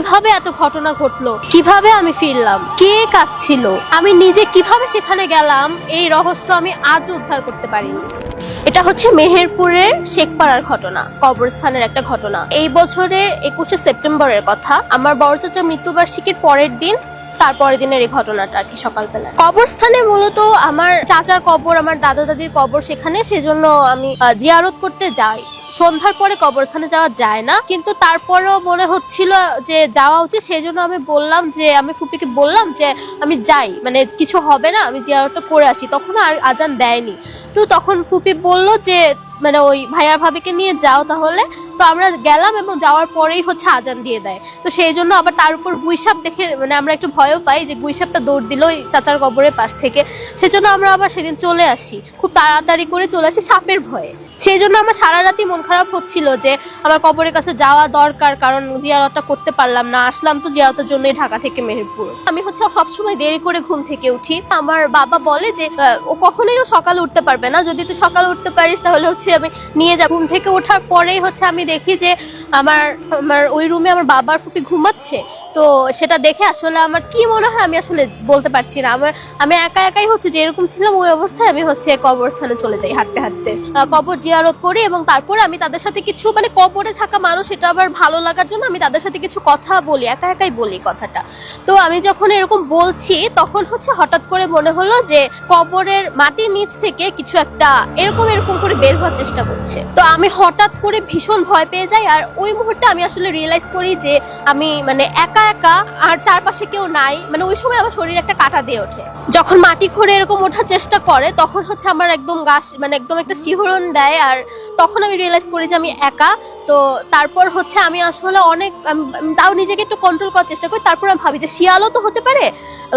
কিভাবে এত ঘটনা ঘটলো, কিভাবে আমি ফিরলাম, কে কাঁদছিল, আমি নিজে কিভাবে সেখানে গেলাম, এই রহস্য আমি আজও উদ্ধার করতে পারিনি। এটা হচ্ছে মেহেরপুরের শেখপাড়ার ঘটনা, কবরস্থানের একটা ঘটনা। এই বছরের 21শে সেপ্টেম্বরের কথা। আমার বড় চাচার মৃত্যুবার্ষিকীর পরের দিন, তারপরের দিনের এই ঘটনাটা আর কি। সকালবেলা কবরস্থানে মূলত আমার চাচার কবর, আমার দাদা দাদির কবর সেখানে, সেজন্য আমি জিয়ারত করতে যাই। সন্ধ্যার পরে কবরস্থানে যাওয়া যায় না, কিন্তু তারপরেও মনে হচ্ছিল যে যাওয়া উচিত, সেই জন্য আমি বললাম যে, আমি ফুপিকে বললাম যে আমি যাই, মানে কিছু হবে না, আমি জিয়ারতটা করে আসি। তখন আর আজান দেয়নি, তো তখন ফুপি বলল যে মানে ওই ভাইয়ার ভাবিকে নিয়ে যাও তাহলে। তো আমরা গেলাম এবং যাওয়ার পরেই হচ্ছে আজান দিয়ে দেয়। তো সেই জন্য আবার তার উপর গুইসাপ দেখে মানে আমরা একটু ভয়ও পাই যে গুইসাপটা দৌড় দিল ওই চাচার কবরের পাশ থেকে। সেজন্য আমরা আবার সেদিন চলে আসি, খুব তাড়াতাড়ি করে চলে আসি সাপের ভয়ে। সেই জন্য আমার সারা রাতই মন খারাপ হচ্ছিল যে আমার কবরের কাছে যাওয়া দরকার, কারণ জিয়ারতটা করতে পারলাম না। আসলাম তো জিয়ারতের জন্যই ঢাকা থেকে মেহেরপুর। আমি হচ্ছে সবসময় দেরি করে ঘুম থেকে উঠি। আমার বাবা বলে যে ও কখনোই সকালে উঠতে পারবে না, যদি তুই সকালে উঠতে পারিস তাহলে হচ্ছে আমি নিয়ে যাব। ঘুম থেকে ওঠার পরেই হচ্ছে আমি দেখি যে আমার ওই রুমে আমার বাবার ফুপি ঘুমাচ্ছে। তো সেটা দেখে আসলে আমার কি মনে হয় আমি আসলে বলতে পারছি না। আমি একা একাই হচ্ছে যে এরকম ছিলাম ওই অবস্থায় আমি হচ্ছে কবরস্থানে চলে যাই হাঁটতে হাঁটতে, কবর জিয়ারত করি এবং তারপরে আমি তাদের সাথে কিছু মানে কবরে থাকা মানুষ, এটা আবার ভালো লাগার জন্য আমি তাদের সাথে কিছু কথা বলি, একা একাই বলি কথাটা। তো আমি যখন এরকম বলছি তখন হচ্ছে হঠাৎ করে মনে হলো যে কবরের মাটির নিচ থেকে কিছু একটা এরকম করে বের হওয়ার চেষ্টা করছে। তো আমি হঠাৎ করে ভীষণ ভয় পেয়ে যাই, আর ওই মুহূর্তে আমি আসলে রিয়েলাইজ করি যে আমি মানে একা একা, আর চারপাশে কেউ নাই। মানে ওই সময় আমার শরীরে একটা কাঁটা দিয়ে ওঠে। যখন মাটি খুঁড়ে এরকম ওঠার চেষ্টা করে তখন হচ্ছে আমার একদম মানে একদম একটা শিহরণ দেয়, আর তখন আমি রিয়েলাইজ করি যে আমি একা। তো তারপর হচ্ছে আমি আসলে অনেক তাও নিজেকে একটু কন্ট্রোল করার চেষ্টা করি। তারপর আমি ভাবি যে শিয়ালও তো হতে পারে,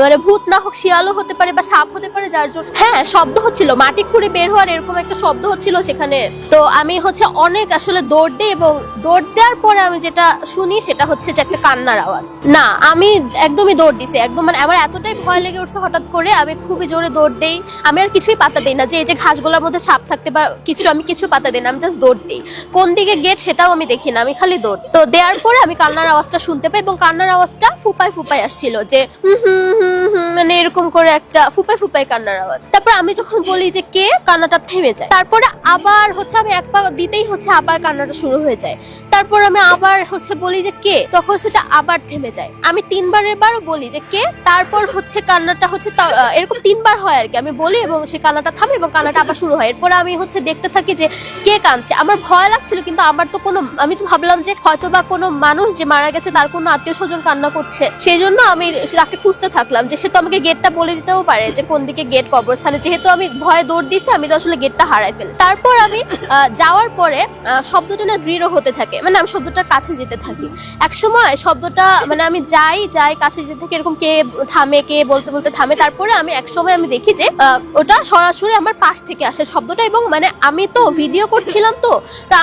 মানে ভূত না হোক শিয়ালও হতে পারে বা সাপ হতে পারে, যার জন্য হ্যাঁ শব্দ হচ্ছিল, মাটি খুঁড়ে বের হওয়ার এরকম একটা শব্দ হচ্ছিল সেখানে। তো আমি হচ্ছে অনেক আসলে দৌড় দিই, এবং দৌড় দেওয়ার পরে আমি যেটা শুনি সেটা হচ্ছে যে একটা কান্নার আওয়াজ। না, আমি একদমই দৌড় দিছি একদম, মানে আমার এতটাই ভয় লেগে উঠছে হঠাৎ করে, আমি খুবই জোরে দৌড় দেই। আমি আর কিছুই পাতা দিই না যে এই যে ঘাসগুলোর মধ্যে সাপ থাকতে বা কিছু, আমি কিছু পাতা দিই না, আমি জাস্ট দৌড় দিই। কোন দিকে গেট সেটাও আমি দেখি না, আমি খালি দৌড়। তো দেওয়ার পরে আমি কান্নার আওয়াজটা শুনতে পাই, এবং কান্নার আওয়াজটা ফুপাই ফুপাই আসছিল, যে মানে এরকম করে একটা ফুপাই কান্নার আওয়াজ। তারপর আমি যখন বলি যে কে, কান্নাটা থেমে যায়। তারপরে আবার হচ্ছে আমি এক পা দিতেই হচ্ছে আবার কান্নাটা শুরু হয়ে যায়। তারপর আমি আবার হচ্ছে বলি যে কে, তখন সেটা আবার থেমে যায়। আমি তিনবারের বারও বলি যে কে, তারপর হচ্ছে কান্নাটা হচ্ছে এরকম তিনবার হয় আর কি। আমি বলি এবং সেই কান্নাটা থামে এবং কান্নাটা আবার শুরু হয়। এরপর আমি হচ্ছে দেখতে থাকি যে কে কাঁদছে। আমার ভয় লাগছিল, কিন্তু আমার তো কোনো, আমি তো ভাবলাম যে হয়তো বা কোনো মানুষ যে মারা গেছে তার কোনো আত্মীয় স্বজন কান্না করছে, সেই জন্য আমি তাকে খুঁজতে থাকলাম যে সে তো আমাকে গেটটা বলে দিতেও পারে যে কোন দিকে গেট কবরস্থানে। যেহেতু আমি ভয়ে দৌড় দিছি, আমি তো আসলে গেটটা হারাই ফেলি। তারপর আমি যাওয়ার পরে শব্দটা না দৃঢ় হতে থাকে, মানে আমি শব্দটার কাছে যেতে থাকি। এক সময় শব্দটা মানে আমি যাই কাছে যেতে থাকি, এরকম কে থামে, কে বলতে বলতে থামে। তারপরে আমি এক সময় আমি দেখি যে ওটা সরাসরি আমার পাশ থেকে আসে শব্দটা, এবং মানে আমি তো ভিডিও করছিলাম, তো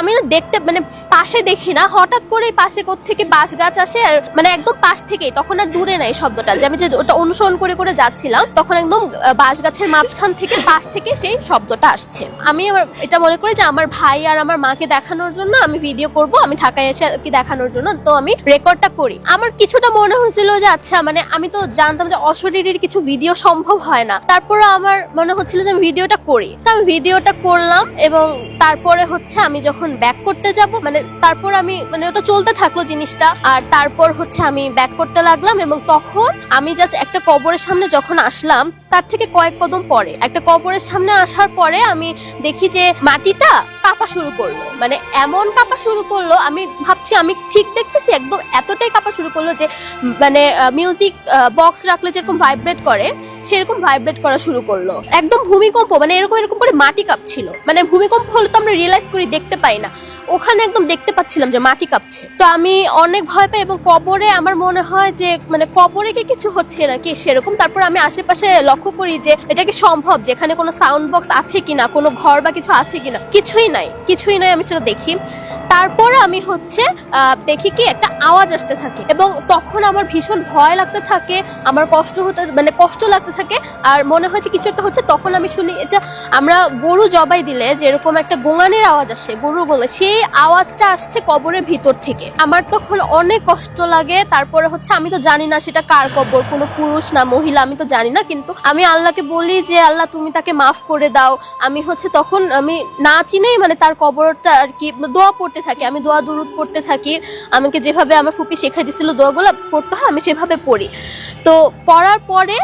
আমি না দেখতে মানে পাশে দেখি না, হঠাৎ করে পাশে কোত্থেকে বাঁশ গাছ আসে, আর মানে একদম পাশ থেকেই, তখন আর দূরে নাই শব্দটা, যে আমি যে ওটা অনুসরণ করে করে যাচ্ছিলাম তখন একদম বাঁশ গাছের মাঝখান থেকে পাশ থেকে সেই শব্দটা আসছে। আমি এটা মনে করি যে আমার ভাই আর আমার মাকে দেখানোর জন্য আমি ভিডিও করব, আমি ঢাকায় এসে কি দেখানোর জন্য, তো আমি রেকর্ডটা করি। আমার কিছুটা মনে হচ্ছিল যে আচ্ছা, মানে আমি তো জানতাম যে অশরীরীর কিছু ভিডিও সম্ভব হয় না, তারপরে আমার মনে হচ্ছিল যে আমি ভিডিওটা করি। তো আমি ভিডিওটা করলাম, এবং তারপরে হচ্ছে আমি যখন ব্যাক করতে যাব, মানে তারপর আমি মানে ওটা চলতে থাকলো জিনিসটা, আর তারপর হচ্ছে আমি ব্যাক করতে লাগলাম। এবং তখন আমি জাস্ট একটা কবরের সামনে যখন আসলাম, তার থেকে কয়েক কদম পরে একটা কবরের সামনে আসার পরে আমি দেখি যে মাটিটা কাঁপা শুরু করলো, মানে এমন কাঁপা শুরু করলো, আমি ভাবছি আমি ঠিক দেখতেছি, একদম এতটাই কাঁপা শুরু করলো যে মানে মিউজিক বক্স রাখলে যেরকম ভাইব্রেট করে সেরকম ভাইব্রেট করা শুরু করলো, একদম ভূমিকম্প, মানে এরকম করে মাটি কাঁপছিল। মানে ভূমিকম্প হলে তো আমরা রিয়েলাইজ করি, দেখতে পাই না, ওখানে একদম দেখতে পাচ্ছিলাম যে মাটি কাঁপছে। তো আমি অনেক ভয় পাই, এবং কবরে আমার মনে হয় যে মানে কবরে কি কিছু হচ্ছে নাকি সেরকম। তারপর আমি আশেপাশে লক্ষ্য করি যে এটা কি সম্ভব, যে এখানে কোনো সাউন্ড বক্স আছে কিনা, কোনো ঘর বা কিছু আছে কিনা, কিছুই নাই। আমি সেটা দেখি। তারপর আমি হচ্ছে দেখি কি একটা আওয়াজ আসতে থাকে এবং তখন আমার ভীষণ ভয় লাগতে থাকে, আমার কষ্ট লাগতে থাকে আর মনে হয়েছে কিছু একটা হচ্ছে। তখন আমি শুনি এটা আমরা গরু জবাই দিলে যেরকম একটা গোঙানির আওয়াজ আসে, গরু গোঙা, সেই আওয়াজটা আসছে কবরের ভিতর থেকে। আমার তখন অনেক কষ্ট লাগে। তারপরে হচ্ছে আমি তো জানি না সেটা কার কবর, কোনো পুরুষ না মহিলা আমি তো জানি না, কিন্তু আমি আল্লাহকে বলি যে আল্লাহ তুমি তাকে মাফ করে দাও। আমি হচ্ছে তখন আমি না চিনেই মানে তার কবরটা আর কি দোয়া পড়তে থাকি, আমি দোয়া দুরুদ পড়তে থাকি। আমাকে যেভাবে আমার ফুপি শেখাই দিছিল দোয়াগুলো পড়তে হয়, আমি সেভাবে পড়ি। তো পড়ার পরে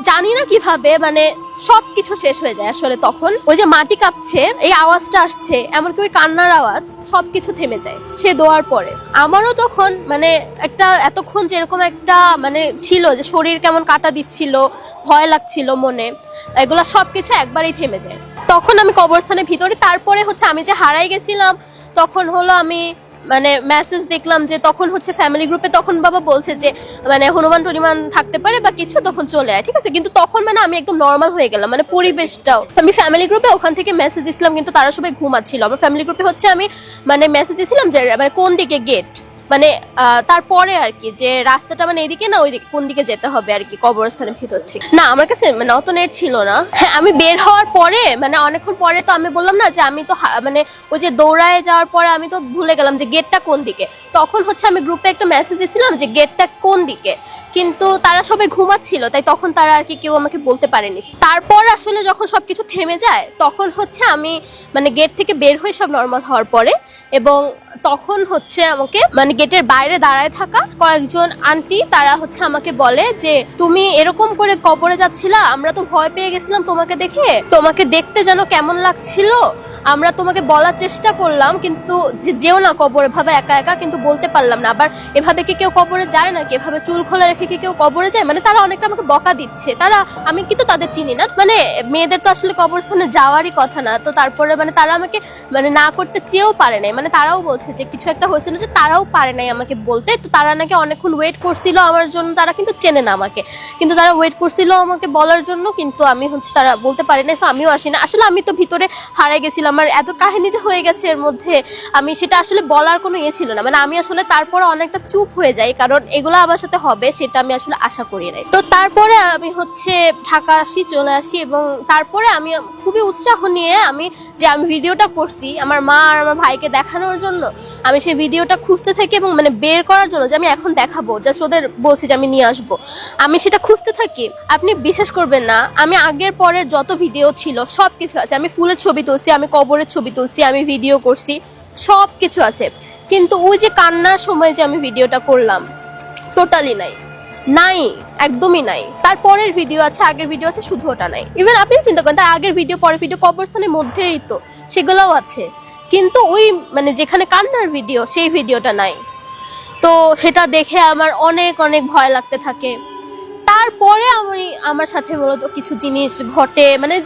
জানি না কিভাবে মানে সবকিছু শেষ হয়ে যায়। আসলে তখন ওই যে মাটি কাঁপছে, এই আওয়াজটা আসছে, এমনকি ওই কান্নার আওয়াজ, সবকিছু থেমে যায় সে দোয়ার পরে। আমারও তখন মানে একটা এতক্ষণ যেরকম একটা মানে ছিল যে শরীর কেমন কাটা দিচ্ছিল, ভয় লাগছিল মনে, এগুলা সবকিছু একবারেই থেমে যায়। তখন আমি কবরস্থানের ভিতরে, তারপরে হচ্ছে আমি যে হারাই গেছিলাম, তখন হলো আমি মানে মেসেজ দেখলাম যে তখন হচ্ছে ফ্যামিলি গ্রুপে, তখন বাবা বলছে যে মানে হনুমান টনুমান থাকতে পারে বা কিছু, তখন চলে আয়, ঠিক আছে। কিন্তু তখন মানে আমি একদম নর্মাল হয়ে গেলাম, মানে পরিবেশটাও। আমি ফ্যামিলি গ্রুপে ওখান থেকে মেসেজ দিছিলাম, কিন্তু তারা সবাই ঘুমাচ্ছিল। আমার ফ্যামিলি গ্রুপে হচ্ছে আমি মানে মেসেজ দিছিলাম যে মানে কোন দিকে গেট, মানে তারপরে আর কি যে রাস্তাটা মানে এদিকে না ওইদিকে, কোন দিকে যেতে হবে আর কি কবরস্থানের ভিতর থেকে। না আমার কাছে মানে অত নেট ছিল না। হ্যাঁ, আমি বের হওয়ার পরে মানে অনেকক্ষণ পরে তো আমি বললাম না যে আমি তো মানে ওই যে দৌড়ায় যাওয়ার পরে আমি তো ভুলে গেলাম যে গেটটা কোন দিকে। তখন হচ্ছে আমি গ্রুপে একটা মেসেজ দিছিলাম যে গেটটা কোন দিকে, কিন্তু তারা সবাই ঘুমাচ্ছিল, তাই তখন তারা আর কি কেউ আমাকে বলতে পারেনি। তারপর আসলে যখন সবকিছু থেমে যায় তখন হচ্ছে আমি মানে গেট থেকে বের হয়ে সব নর্মাল হওয়ার পরে, এবং তখন হচ্ছে আমাকে মানে গেটের বাইরে দাঁড়ায় থাকা কয়েকজন আন্টি তারা হচ্ছে আমাকে বলে যে তুমি এরকম করে কবরে যাচ্ছিলা, আমরা তো ভয় পেয়ে গেছিলাম তোমাকে দেখে, তোমাকে দেখতে যেন কেমন লাগছিল, আমরা তোমাকে বলার চেষ্টা করলাম কিন্তু যেও না কবরে ভাবে একা একা, কিন্তু বলতে পারলাম না। আবার এভাবে কি কেউ কবরে যায় নাকি, এভাবে চুল খোলা রেখে কি কেউ কবরে যায়? মানে তারা অনেকটা আমাকে বকা দিচ্ছে। তারা, আমি কিন্তু তাদের চিনি না, মানে মেয়েদের তো আসলে কবরস্থানে যাওয়ারই কথা না। তো তারপরে মানে তারা আমাকে মানে না করতে চেয়েও পারে নাই, মানে তারাও বলছে যে কিছু একটা হয়েছিল যে তারাও পারে নাই আমাকে বলতে। তো তারা নাকি অনেকক্ষণ ওয়েট করছিল আমার জন্য, তারা কিন্তু চেনে না আমাকে, কিন্তু তারা ওয়েট করছিল আমাকে বলার জন্য, কিন্তু আমি হচ্ছে তারা বলতে পারি না। তো আমিও আসি না, আসলে আমি তো ভিতরে হারাই গেছিলাম, আমার এত কাহিনী যে হয়ে গেছে এর মধ্যে, আমি সেটা আসলে বলার কোনো ইয়ে ছিল না। মানে আমি আসলে তারপরে অনেকটা চুপ হয়ে যাই, কারণ এগুলো আমার সাথে হবে সেটা আমি আসলে আশা করি নাই। তো তারপরে আমি হচ্ছে ঢাকা আসি, চলে আসি, এবং তারপরে আমি খুবই উৎসাহ নিয়ে আমি ভিডিওটা করছি আমার মা আর আমার ভাইকে দেখানোর জন্য, আমি সেই ভিডিওটা খুঁজতে থাকি এবং মানে বের করার জন্য যে আমি এখন দেখাবো, জাস্ট ওদের বলছি যে আমি নিয়ে আসবো, আমি সেটা খুঁজতে থাকি। আপনি বিশ্বাস করবেন না, আমি আগের পরের যত ভিডিও ছিল সব কিছু আছে, আমি ফুলের ছবি তুলছি, আমি কবরের ছবি তুলছি, আমি ভিডিও করছি, সব কিছু আছে, কিন্তু ওই যে কান্নার সময় যে আমি ভিডিওটা করলাম টোটালি নাই, একদমই নাই। তারপরের ভিডিও আছে, আগের ভিডিও আছে, শুধু ওটা নাই। ইভেন আপনি চিন্তা করেন তার আগের ভিডিও পরের ভিডিও কবরস্থানের মধ্যেই তো সেগুলোও আছে, কিন্তু ওই মানে যেখানে কান্নার ভিডিও সেই ভিডিওটা নাই। তো সেটা দেখে আমার অনেক অনেক ভয় লাগতে থাকে। তারপরে আমার সাথে মূলত কিছু জিনিস ঘটে, মানে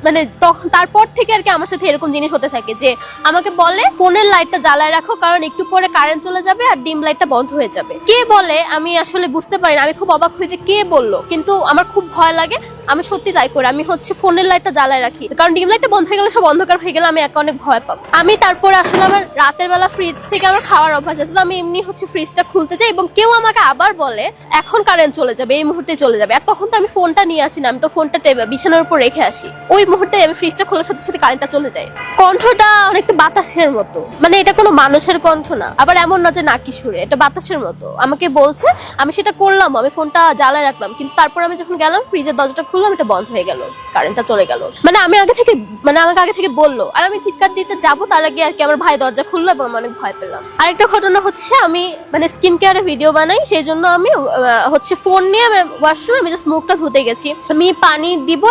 মানে তখন তারপর থেকে আর কি আমার সাথে এরকম জিনিস হতে থাকে যে আমাকে বলে ফোনের লাইটটা জ্বালায় রাখো, কারণ একটু পরে কারেন্ট চলে যাবে আর ডিম লাইটটা বন্ধ হয়ে যাবে। কে বলে আমি আসলে বুঝতে পারি না, আমি খুব অবাক হয়ে যে কে বললো, কিন্তু আমার খুব ভয় লাগে, আমি সত্যি তাই করি, আমি হচ্ছে ফোনের লাইটটা জ্বালায় রাখি, কারণ ডিম লাইটটা বন্ধ হয়ে গেলে সব অন্ধকার হয়ে গেলে আমি একা অনেক ভয় পাবো। আমি তারপরে আসলে আমার রাতের বেলা ফ্রিজ থেকে আমার খাওয়ার অভ্যাস আছে, তো আমি এমনি হচ্ছে ফ্রিজটা খুলতে যাই এবং কেউ আমাকে আবার বলে এখন কারেন্ট চলে যাবে, এই মুহূর্তে চলে যাবে, আর তখন তো আমি ফোনটা নিয়ে আসি না, আমি তো ফোনটা বিছানার উপর রেখে আসি, ওই মুহূর্তে আমি ফ্রিজটা খোলার সাথে সাথে কারেন্টটা চলে যায়। কণ্ঠটা অনেকটা বাতাসের মতো, মানে এটা কোনো মানুষের কণ্ঠ না, আবার এমন না যে নাকি সুরে, এটা বাতাসের মতো আমাকে বলছে। আমি সেটা করলাম, আমি ফোনটা জ্বালায় রাখলাম, কিন্তু তারপর আমি যখন গেলাম ফ্রিজের দরজাটা খুললাম, এটা বন্ধ হয়ে গেল, কারেন্টটা চলে গেল। মানে আমাকে আগে থেকে বললো, আর আমি চিৎকার দিতে যাবো তার আগে আর কি আমার ভাই দরজা খুললো এবং আমি অনেক ভয় পেলাম। আরেকটা ঘটনা হচ্ছে, আমি মানে স্কিন কেয়ারে ভিডিও বানাই, সেই জন্য আমি হচ্ছে ফোন নিয়ে আমি ওয়াশরুমে আমি জাস্ট মুখটা ধুতে গেছি, আমি পানি দিব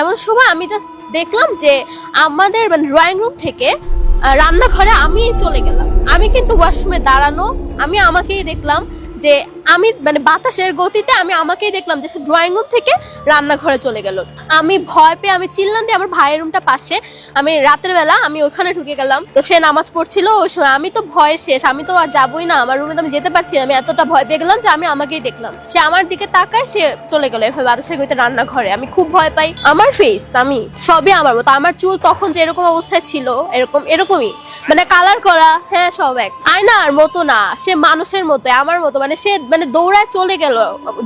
এমন সময় আমি জাস্ট দেখলাম যে আমাদের মানে ড্রয়িং রুম থেকে রান্নাঘরে আমি চলে গেলাম, আমি কিন্তু ওয়াশরুমে দাঁড়ানো, আমি আমাকেই দেখলাম যে আমি মানে বাতাসের গতিতে আমি আমাকেই দেখলাম যে সে ড্রয়িং রুম থেকে রান্নাঘরে চলে গেল। আমি ভয় পেয়ে আমি চিল্লাম দিয়ে, আমার ভাইয়ের রুমটা পাশে, আমি রাতের বেলা আমি ওখানে ঢুকে গেলাম। তো সে নামাজ পড়ছিল ওই সময়, আমি তো ভয়ে শেষ, আমি তো আর যাবোই না, আমার রুমে তো আমি যেতে পারছি না। আমি এতটা ভয় পেয়ে গেলাম যে আমি আমাকেই দেখলাম, সে আমার দিকে তাকায়, সে চলে গেল এভাবে বাতাসের গতিতে রান্নাঘরে। আমি খুব ভয় পাই। আমার ফেস আমি সবই আমার মতো, আমার চুল তখন যে এরকম অবস্থায় ছিল এরকমই মানে কালার করা, হ্যাঁ সব এক। আয়নার মতো না, সে মানুষের মতো, আমার মতো। মানে সে মানে দৌড়ায় চলে গেল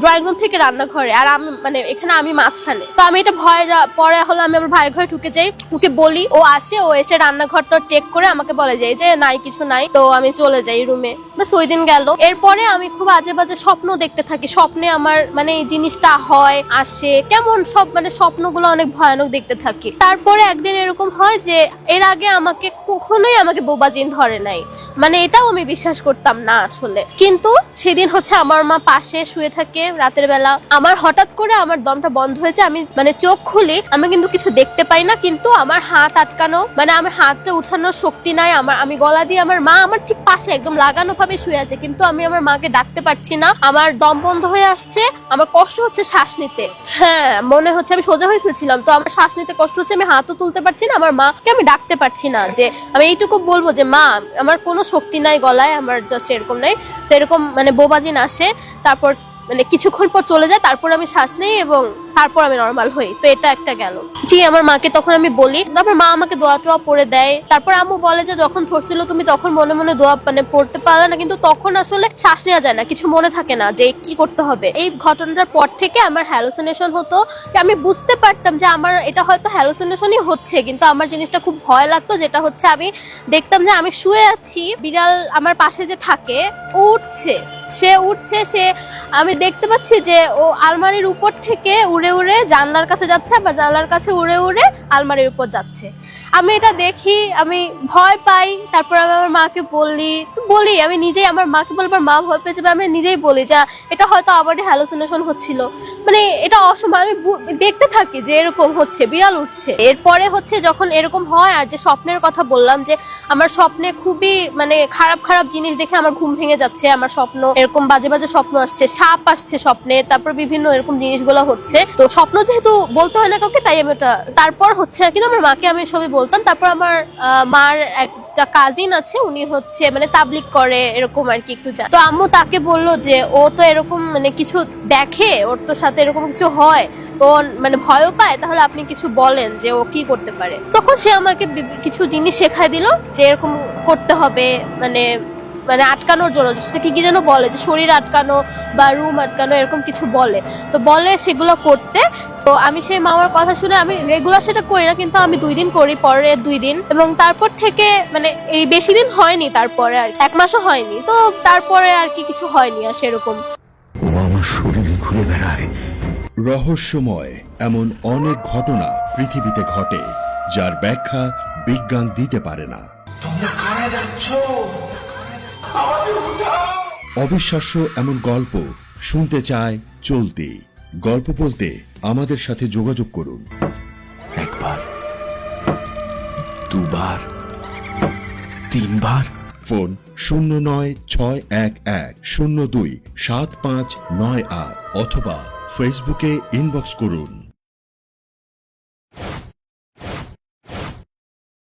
ড্রয়িং রুম থেকে রান্নাঘরে, আর আমি মানে এখানে আমি মাঝখানে। তো আমি এটা ভয় পরে হলো আমি আমার ভাইয়ের ঘরে ঢুকে যাই, ওকে বলি, ও আসে, ও এসে রান্নাঘরটা চেক করে আমাকে বলে যায় যে নাই কিছু নাই। তো আমি চলে যাই রুমে, বাস ওই দিন গেল। এরপরে আমি খুব আজে বাজে স্বপ্ন দেখতে থাকি, স্বপ্নে আমার মানে এই জিনিসটা হয় আসে কেমন সব, মানে স্বপ্নগুলো অনেক ভয়ানক দেখতে থাকি। তারপরে একদিন এরকম হয় যে এর আগে আমাকে কখনোই আমাকে বোবাজিন ধরে নাই, মানে এটাও আমি বিশ্বাস করতাম না আসলে। কিন্তু সেদিন হচ্ছে আমার মা পাশে শুয়ে থাকে রাতের বেলা, আমার হঠাৎ করে আমার দমটা বন্ধ হয়েছে, আমি মানে চোখ খুলি, আমি কিন্তু কিছু দেখতে পাই না, কিন্তু আমার হাত আটকানো, মানে আমার হাতটা উঠানোর শক্তি নাই আমার, আমি গলা দিয়ে, আমার মা আমার ঠিক পাশে একদম লাগানো ভাবে শুয়ে আছে, কিন্তু আমি আমার মাকে ডাকতে পারছি না, আমার দম বন্ধ হয়ে আসছে, আমার কষ্ট হচ্ছে শ্বাস নিতে। হ্যাঁ মনে হচ্ছে আমি সোজা হয়ে শুয়েছিলাম, তো আমার শ্বাস নিতে কষ্ট হচ্ছে, আমি হাতও তুলতে পারছি না, আমার মাকে আমি ডাকতে পারছি না যে আমি এইটুকু বলবো যে মা আমার কোনো শক্তি নাই গলায়, আমার জাস্ট এরকম নাই। তো এরকম মানে বোবাজিন আসে, তারপর মানে কিছুক্ষণ পর চলে যায়, তারপর আমি শ্বাস নেই এবং তারপর আমি নর্মাল হই। তো এটা একটা গেল। জি আমার মাকে তখন আমি বলি, তারপর মা আমাকে দোয়া টোয়া পড়ে দেয়। তারপর আম্মু বলে যে যখন ধরছিল তুমি তখন মনে মনে দোয়া মানে পড়তে পারলে না, কিন্তু তখন আসলে শ্বাস নেওয়া যায় না, কিছু মনে থাকে না যে কি করতে হবে। এই ঘটনাটার পর থেকে আমার হ্যালুসিনেশন হতো, আমি বুঝতে পারতাম যে আমার এটা হয়তো হ্যালুসিনেশনই হচ্ছে, কিন্তু আমার জিনিসটা খুব ভয় লাগতো, যেটা হচ্ছে আমি দেখতাম যে আমি শুয়ে আছি, বিড়াল আমার পাশে যে থাকে ও উঠছে, সে আমি দেখতে পাচ্ছি যে ও আলমারির উপর থেকে উড়ে উড়ে জানলার কাছে যাচ্ছে, আবার জানলার কাছে উড়ে উড়ে আলমারির উপর যাচ্ছে। আমি এটা দেখি, আমি ভয় পাই। তারপর আমি আমার মাকে বলি আমি নিজেই আমার মাকে বলবার, মা ভয় পেয়েছে, আমি নিজেই বলি যে এটা হয়তো আমারই হ্যালুসিনেশন হচ্ছিল, মানে এটা অসম্ভব। আমি দেখতে থাকি যে এরকম হচ্ছে, বিড়াল উঠছে। এরপরে হচ্ছে যখন এরকম হয়, আর যে স্বপ্নের কথা বললাম যে আমার স্বপ্নে খুবই মানে খারাপ খারাপ জিনিস দেখে আমার ঘুম ভেঙে যাচ্ছে, আমার স্বপ্ন এরকম বাজে বাজে স্বপ্ন আসছে, সাপ আসছে স্বপ্নে, তারপর বিভিন্ন এরকম জিনিসগুলো হচ্ছে। তো স্বপ্ন যেহেতু বলতে হয় না কাউকে, তাই আমি ওটা তারপর হচ্ছে কিন্তু আমার মাকে আমি সবই বলতাম। তারপর আমার মার একটা কাজিন আছে, উনি হচ্ছে মানে তাবলিগ করে এরকম আর কি একটু জানে। তো আম্মু তাকে বললো যে ও তো এরকম মানে কিছু দেখে, ওর তো সাথে এরকম কিছু হয়, ও মানে ভয়ও পায়, তাহলে আপনি কিছু বলেন যে ও কি করতে পারে। তখন সে আমাকে কিছু জিনিস শেখায় দিল যে এরকম করতে হবে, মানে মানে আটকানোর জন্য, সেটা কি যেন বলে যে শরীর আটকানো বা রুম আটকানো এরকম কিছু বলে। তো বলে সেগুলো করতে। তো আমি সেই মামার কথা শুনে আমি রেগুলার সেটা করি না, কিন্তু আমি 2 দিন করি, পরের 2 দিন, এবং তারপর থেকে মানে এই বেশি দিন হয়নি, তারপরে আর 1 মাসও হয়নি, তো তারপরে আর কি কিছু হয়নি আর সেরকম। ও আমার শরীরে ঘুরে বেড়ায়। রহস্যময় এমন অনেক ঘটনা পৃথিবীতে ঘটে, যার ব্যাখ্যা বিজ্ঞান দিতে পারে না। তোমরা কারা যাচ্ছ? আমাদের উঠাও! অবিশ্বাস্য এমন গল্প শুনতে চায় চলতি গল্প বলতে আমাদের সাথে যোগাযোগ করুন। 1 বার, 2 বার, 3 বার। ফোন 0961102759 অথবা ফেসবুকে ইনবক্স করুন।